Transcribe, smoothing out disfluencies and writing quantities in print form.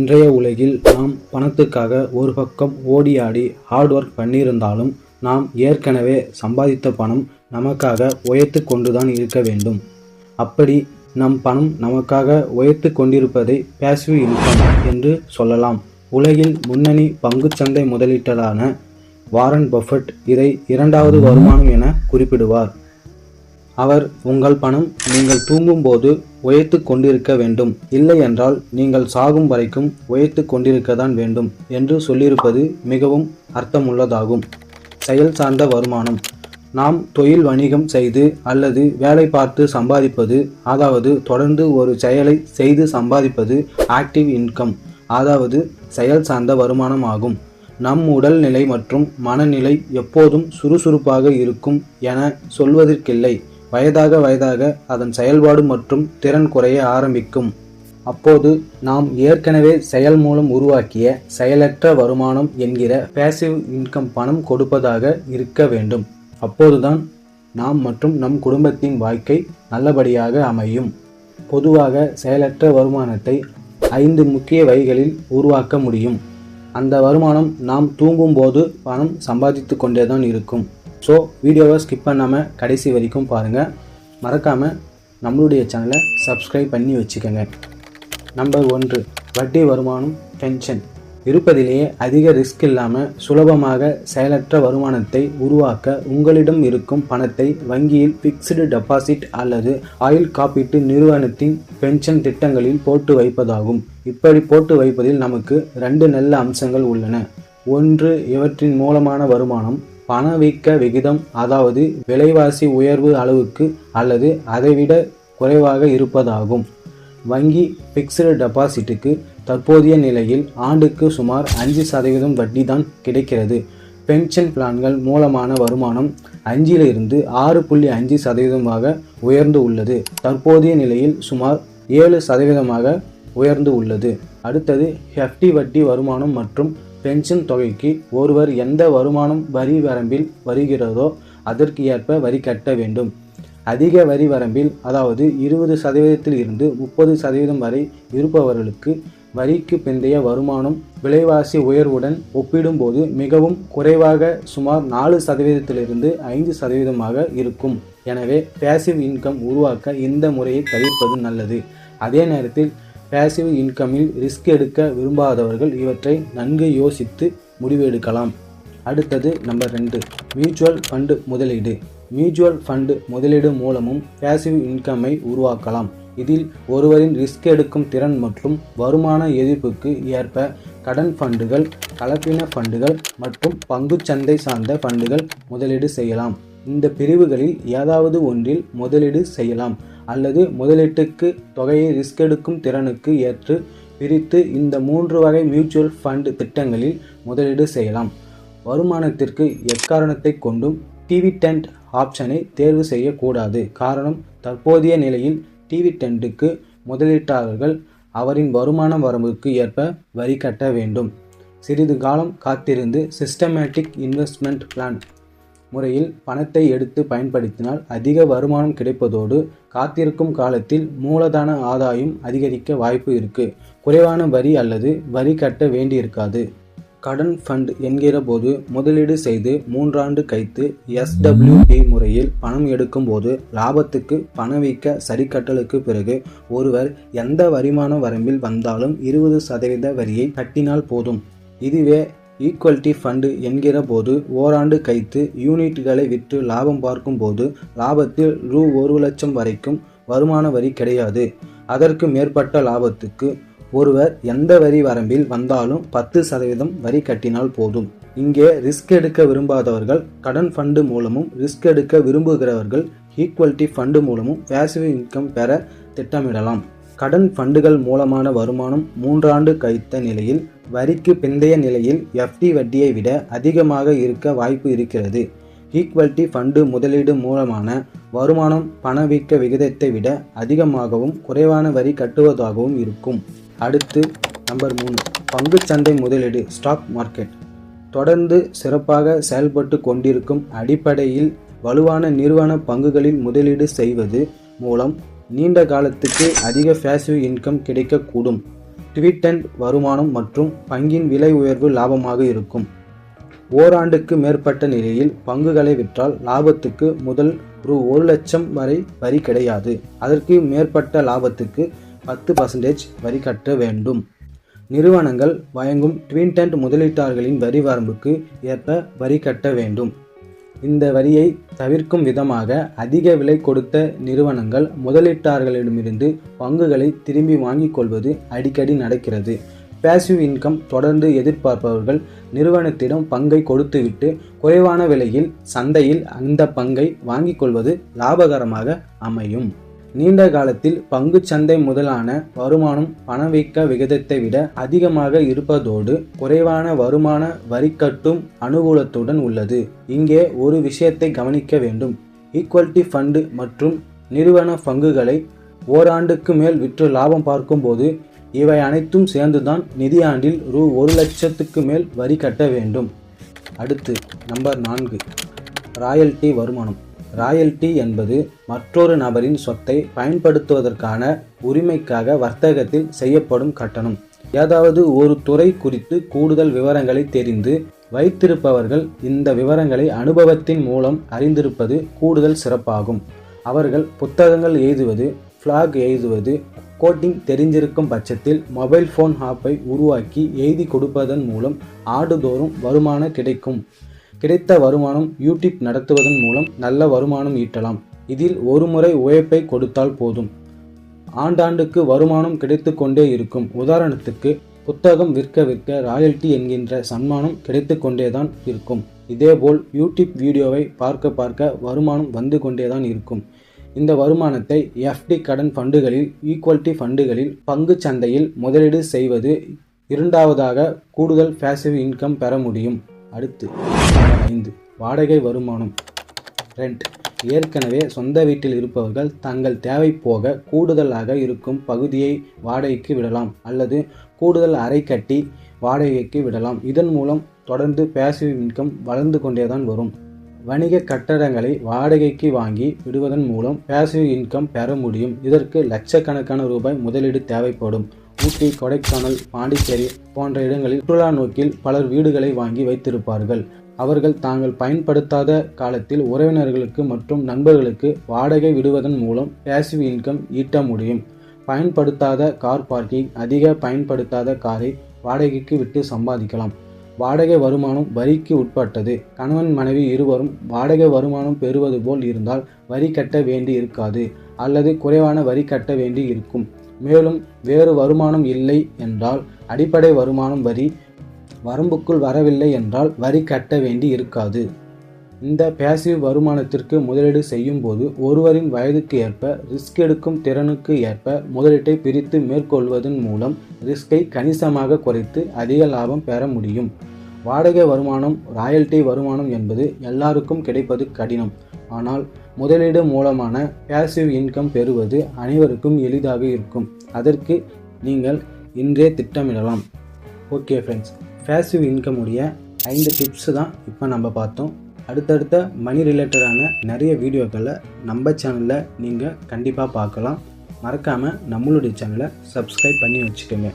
இன்றைய உலகில் நாம் பணத்துக்காக ஒரு பக்கம் ஓடி ஆடி ஹார்ட் ஒர்க் பண்ணியிருந்தாலும் நாம் ஏற்கனவே சம்பாதித்த பணம் நமக்காக உழைத்து கொண்டுதான் இருக்க வேண்டும். அப்படி நம் பணம் நமக்காக உழைத்து கொண்டிருப்பதை பேசிவ் இன்கம் என்று சொல்லலாம். உலகில் முன்னணி பங்குச்சந்தை முதலீட்டாளரான வாரன் பஃபெட் இதை இரண்டாவது வருமானம் என குறிப்பிடுவார். அவர், உங்கள் பணம் நீங்கள் தூங்கும் போது உழைத்து கொண்டிருக்க வேண்டும், இல்லை என்றால் நீங்கள் சாகும் வரைக்கும் உழைத்து கொண்டிருக்கத்தான் வேண்டும் என்று சொல்லியிருப்பது மிகவும் அர்த்தமுள்ளதாகும். செயல் சார்ந்த வருமானம். நாம் தொழில் வணிகம் செய்து அல்லது வேலை பார்த்து சம்பாதிப்பது, அதாவது தொடர்ந்து ஒரு செயலை செய்து சம்பாதிப்பது ஆக்டிவ் இன்கம், அதாவது செயல் சார்ந்த வருமானம் ஆகும். நம் உடல்நிலை மற்றும் மனநிலை எப்போதும் சுறுசுறுப்பாக இருக்கும் என சொல்வதற்கில்லை. வயதாக அதன் செயல்பாடு மற்றும் திறன் குறைய ஆரம்பிக்கும். அப்போது நாம் ஏற்கனவே செயல் மூலம் உருவாக்கிய செயலற்ற வருமானம் என்கிற பேசிவ் இன்கம் பணம் கொடுப்பதாக இருக்க வேண்டும். அப்போதுதான் நாம் மற்றும் நம் குடும்பத்தின் வாழ்க்கை நல்லபடியாக அமையும். பொதுவாக செயலற்ற வருமானத்தை 5 முக்கிய வழிகளில் உருவாக்க முடியும். அந்த வருமானம் நாம் தூங்கும் போது பணம் சம்பாதித்து கொண்டே தான் இருக்கும். ஸோ வீடியோவை ஸ்கிப் பண்ணாமல் கடைசி வரைக்கும் பாருங்கள். மறக்காமல் நம்மளுடைய சேனலை சப்ஸ்கிரைப் பண்ணி வச்சுக்கோங்க. நம்பர் 1, வட்டி வருமானம், பென்ஷன். இருப்பதிலேயே அதிக ரிஸ்க் இல்லாமல் சுலபமாக செயலற்ற வருமானத்தை உருவாக்க உங்களிடம் இருக்கும் பணத்தை வங்கியில் ஃபிக்ஸ்டு டெபாசிட் அல்லது ஆயுள் காப்பீட்டு நிறுவனத்தின் பென்ஷன் திட்டங்களில் போட்டு வைப்பதாகும். இப்படி போட்டு வைப்பதில் நமக்கு 2 நல்ல அம்சங்கள் உள்ளன. ஒன்று, இவற்றின் மூலமான வருமானம் பணவீக்க விகிதம், அதாவது விலைவாசி உயர்வு அளவுக்கு அல்லது அதைவிட குறைவாக இருப்பதாகும். வங்கி ஃபிக்ஸ்டு டெபாசிட்டுக்கு தற்போதைய நிலையில் ஆண்டுக்கு சுமார் 5% வட்டி தான் கிடைக்கிறது. பென்ஷன் பிளான்கள் மூலமான வருமானம் 5லிருந்து 6.5% உயர்ந்து உள்ளது. தற்போதைய நிலையில் சுமார் 7% உயர்ந்து உள்ளது. அடுத்தது, எஃப்டி வட்டி வருமானம் மற்றும் பென்ஷன் தொகைக்கு ஒருவர் எந்த வருமானம் வரி வரம்பில் வருகிறதோ அதற்கு ஏற்ப வரி கட்ட வேண்டும். அதிக வரி வரம்பில், அதாவது 20% இருந்து 30% வரை இருப்பவர்களுக்கு வரிக்கு பிந்தைய வருமானம் விலைவாசி உயர்வுடன் ஒப்பிடும்போது மிகவும் குறைவாக சுமார் 4%லிருந்து 5% இருக்கும். எனவே பேசிவ் இன்கம் உருவாக்க இந்த முறையை தவிர்ப்பது நல்லது. அதே நேரத்தில் பேசிவ் இன்கமில் ரிஸ்க் எடுக்க விரும்பாதவர்கள் இவற்றை நன்கு யோசித்து முடிவு எடுக்கலாம். அடுத்தது நம்பர் 2, மியூச்சுவல் ஃபண்டு முதலீடு. மியூச்சுவல் ஃபண்டு முதலீடு மூலமும் பேசிவ் இன்கமை உருவாக்கலாம். இதில் ஒருவரின் ரிஸ்க் எடுக்கும் திறன் மற்றும் வருமான எதிர்ப்புக்கு ஏற்ப கடன் ஃபண்டுகள், கலப்பின ஃபண்டுகள் மற்றும் பங்குச்சந்தை சார்ந்த ஃபண்டுகள் முதலீடு செய்யலாம். இந்த பிரிவுகளில் ஏதாவது ஒன்றில் முதலீடு செய்யலாம் அல்லது முதலீட்டுக்கு தொகையை ரிஸ்க் எடுக்கும் திறனுக்கு ஏற்று பிரித்து இந்த 3 வகை மியூச்சுவல் ஃபண்ட் திட்டங்களில் முதலீடு செய்யலாம். வருமானத்திற்கு எக்காரணத்தை கொண்டும் டிவிடெண்ட் ஆப்ஷனை தேர்வு செய்யக்கூடாது. காரணம், தற்போதைய நிலையில் டிவிடெண்டுக்கு முதலீட்டாளர்கள் அவரின் வருமான வரம்புக்கு ஏற்ப வரி கட்ட வேண்டும். சிறிது காலம் காத்திருந்து சிஸ்டமேட்டிக் இன்வெஸ்ட்மெண்ட் பிளான் முறையில் பணத்தை எடுத்து பயன்படுத்தினால் அதிக வருமானம் கிடைப்பதோடு காத்திருக்கும் காலத்தில் மூலதன ஆதாயம் அதிகரிக்க வாய்ப்பு இருக்கு. குறைவான வரி அல்லது வரி கட்ட வேண்டியிருக்காது. கடன் ஃபண்ட் என்கிற போது முதலீடு செய்து 3 ஆண்டு கழித்து SWP முறையில் பணம் எடுக்கும் போது லாபத்துக்கு பணவீக்க சரிக்கட்டலுக்கு பிறகு ஒருவர் எந்த வருமான வரம்பில் வந்தாலும் 20% வரியை கட்டினால் போதும். இதுவே ஈக்வலிட்டி ஃபண்டு என்கிற போது ஓராண்டு கழித்து யூனிட்களை விற்று லாபம் பார்க்கும் போது லாபத்தில் ரூ.1,00,000 வரைக்கும் வருமான வரி கிடையாது. அதற்கு மேற்பட்ட லாபத்துக்கு ஒருவர் எந்த வரி வரம்பில் வந்தாலும் 10% வரி கட்டினால் போதும். இங்கே ரிஸ்க் எடுக்க விரும்பாதவர்கள் கடன் ஃபண்டு மூலமும், ரிஸ்க் எடுக்க விரும்புகிறவர்கள் ஈக்வலிட்டி ஃபண்டு மூலமும் பேசிவ் இன்கம் பெற திட்டமிடலாம். கடன் ஃபண்டுகள் மூலமான வருமானம் 3 ஆண்டு கழித்த நிலையில் வரிக்கு பிந்தைய நிலையில் எஃப்டி வட்டியை விட அதிகமாக இருக்க வாய்ப்பு இருக்கிறது. ஈக்வலிட்டி ஃபண்டு முதலீடு மூலமான வருமானம் பணவீக்க விகிதத்தை விட அதிகமாகவும் குறைவான வரி கட்டுவதாகவும் இருக்கும். அடுத்து நம்பர் 3, பங்குச்சந்தை முதலீடு, ஸ்டாக் மார்க்கெட். தொடர்ந்து சிறப்பாக செயல்பட்டு கொண்டிருக்கும் அடிப்படையில் வலுவான நிறுவன பங்குகளில் முதலீடு செய்வது மூலம் நீண்ட காலத்துக்கு அதிக பேசிவ் இன்கம் கிடைக்கக்கூடும். டிவிடெண்ட் வருமானம் மற்றும் பங்கின் விலை உயர்வு லாபமாக இருக்கும். ஓராண்டுக்கு மேற்பட்ட நிலையில் பங்குகளை விற்றால் லாபத்துக்கு முதல் ரூ.1,00,000 வரை வரி கிடையாது. அதற்கு மேற்பட்ட லாபத்துக்கு 10% வரி கட்ட வேண்டும். நிறுவனங்கள் வழங்கும் டிவிடெண்ட் முதலீட்டாளர்களின் வரி வரம்புக்கு ஏற்ப வரி கட்ட வேண்டும். இந்த வரியை தவிர்க்கும் விதமாக அதிக விலை கொடுத்த நிறுவனங்கள் முதலீட்டாளர்களிடமிருந்து பங்குகளை திரும்பி வாங்கிக் கொள்வது அடிக்கடி நடக்கிறது. பேசிவ் இன்கம் தொடர்ந்து எதிர்பார்ப்பவர்கள் நிறுவனத்திடம் பங்கை கொடுத்துவிட்டு குறைவான விலையில் சந்தையில் அந்த பங்கை வாங்கிக் கொள்வது லாபகரமாக அமையும். நீண்ட காலத்தில் பங்குச்சந்தை முதலான வருமானம் பணவீக்க விகிதத்தை விட அதிகமாக இருப்பதோடு குறைவான வருமான வரி கட்டும் அனுகூலத்துடன் உள்ளது. இங்கே ஒரு விஷயத்தை கவனிக்க வேண்டும். ஈக்விட்டி ஃபண்டு மற்றும் நிறுவன பங்குகளை ஓராண்டுக்கு மேல் விற்று லாபம் பார்க்கும்போது இவை அனைத்தும் சேர்ந்துதான் நிதியாண்டில் ரூ.1,00,000க்கு மேல் வரி கட்ட வேண்டும். அடுத்து நம்பர் 4, ராயல்டி வருமானம். ராயல்டி என்பது மற்றொரு நபரின் சொத்தை பயன்படுத்துவதற்கான உரிமைக்காக வர்த்தகத்தில் செய்யப்படும் கட்டணம். ஏதாவது ஒரு துறை குறித்து கூடுதல் விவரங்களை தெரிந்து வைத்திருப்பவர்கள் இந்த விவரங்களை அனுபவத்தின் மூலம் அறிந்திருப்பது கூடுதல் சிறப்பாகும். அவர்கள் புத்தகங்கள் எழுதுவது, ஃபிளாக் எழுதுவது, கோடிங் தெரிஞ்சிருக்கும் பட்சத்தில் மொபைல் ஃபோன் ஆப்பை உருவாக்கி எழுதி கொடுப்பதன் மூலம் ஆண்டுதோறும் வருமானம் கிடைக்கும். கிடைத்த வருமானம் யூடியூப் நடத்துவதன் மூலம் நல்ல வருமானம் ஈட்டலாம். இதில் ஒரு முறை உழைப்பை கொடுத்தால் போதும், ஆண்டாண்டுக்கு வருமானம் கிடைத்து கொண்டே இருக்கும். உதாரணத்துக்கு புத்தகம் விற்க ராயல்டி என்கின்ற சன்மானம் கிடைத்து கொண்டேதான் இருக்கும். இதேபோல் யூடியூப் வீடியோவை பார்க்க வருமானம் வந்து கொண்டேதான் இருக்கும். இந்த வருமானத்தை எஃப்டி கடன் ஃபண்டுகளில், ஈக்விட்டி ஃபண்டுகளில், பங்கு சந்தையில் முதலீடு செய்வது இரண்டாவதாக கூடுதல் பேசிவ் இன்கம் பெற முடியும். அடுத்து 5, வாடகை வருமானம். ரெண்ட். ஏற்கனவே சொந்த வீட்டில் இருப்பவர்கள் தங்கள் தேவை போக கூடுதலாக இருக்கும் பகுதியை வாடகைக்கு விடலாம் அல்லது கூடுதல் அறை கட்டி வாடகைக்கு விடலாம். இதன் மூலம் தொடர்ந்து பேசிவ் இன்கம் வளர்ந்து கொண்டேதான் வரும். வணிக கட்டடங்களை வாடகைக்கு வாங்கி விடுவதன் மூலம் பேசிவ் இன்கம் பெற முடியும். இதற்கு லட்சக்கணக்கான ரூபாய் முதலீடு தேவைப்படும். ஊட்டி, கொடைக்கானல், பாண்டிச்சேரி போன்ற இடங்களில் சுற்றுலா நோக்கில் பலர் வீடுகளை வாங்கி வைத்திருப்பார்கள். அவர்கள் தாங்கள் பயன்படுத்தாத காலத்தில் உறவினர்களுக்கு மற்றும் நண்பர்களுக்கு வாடகை விடுவதன் மூலம் பேசிவ் இன்கம் ஈட்ட முடியும். பயன்படுத்தாத கார் பார்க்கிங். அதிக பயன்படுத்தாத காரை வாடகைக்கு விட்டு சம்பாதிக்கலாம். வாடகை வருமானம் வரிக்கு உட்பட்டது. கணவன் மனைவி இருவரும் வாடகை வருமானம் பெறுவது போல் இருந்தால் வரி கட்ட வேண்டி இருக்காது அல்லது குறைவான வரி கட்ட வேண்டி இருக்கும். மேலும் வேறு வருமானம் இல்லை என்றால், அடிப்படை வருமானம் வரி வரம்புக்குள் வரவில்லை என்றால் வரி கட்ட வேண்டி இருக்காது. இந்த பேசிவ் வருமானத்திற்கு முதலீடு செய்யும் போது ஒருவரின் வயதுக்கு ஏற்ப, ரிஸ்க் எடுக்கும் திறனுக்கு ஏற்ப முதலீட்டை பிரித்து மேற்கொள்வதன் மூலம் ரிஸ்கை கணிசமாக குறைத்து அதிக லாபம் பெற முடியும். வாடகை வருமானம், ராயல்டி வருமானம் என்பது எல்லாருக்கும் கிடைப்பது கடினம். ஆனால் முதலீடு மூலமான பேசிவ் இன்கம் பெறுவது அனைவருக்கும் எளிதாக இருக்கும். அதற்கு நீங்கள் இன்றே திட்டமிடலாம். ஓகே ஃப்ரெண்ட்ஸ், பேசிவ் இன்கம் உடைய 5 டிப்ஸ் தான் இப்போ நம்ம பார்த்தோம். அடுத்தடுத்த மணி ரிலேட்டடான நிறைய வீடியோக்களை நம்ம சேனலில் நீங்கள் கண்டிப்பாக பார்க்கலாம். மறக்காமல் நம்மளுடைய சேனலை சப்ஸ்கிரைப் பண்ணி வச்சுக்கோங்க.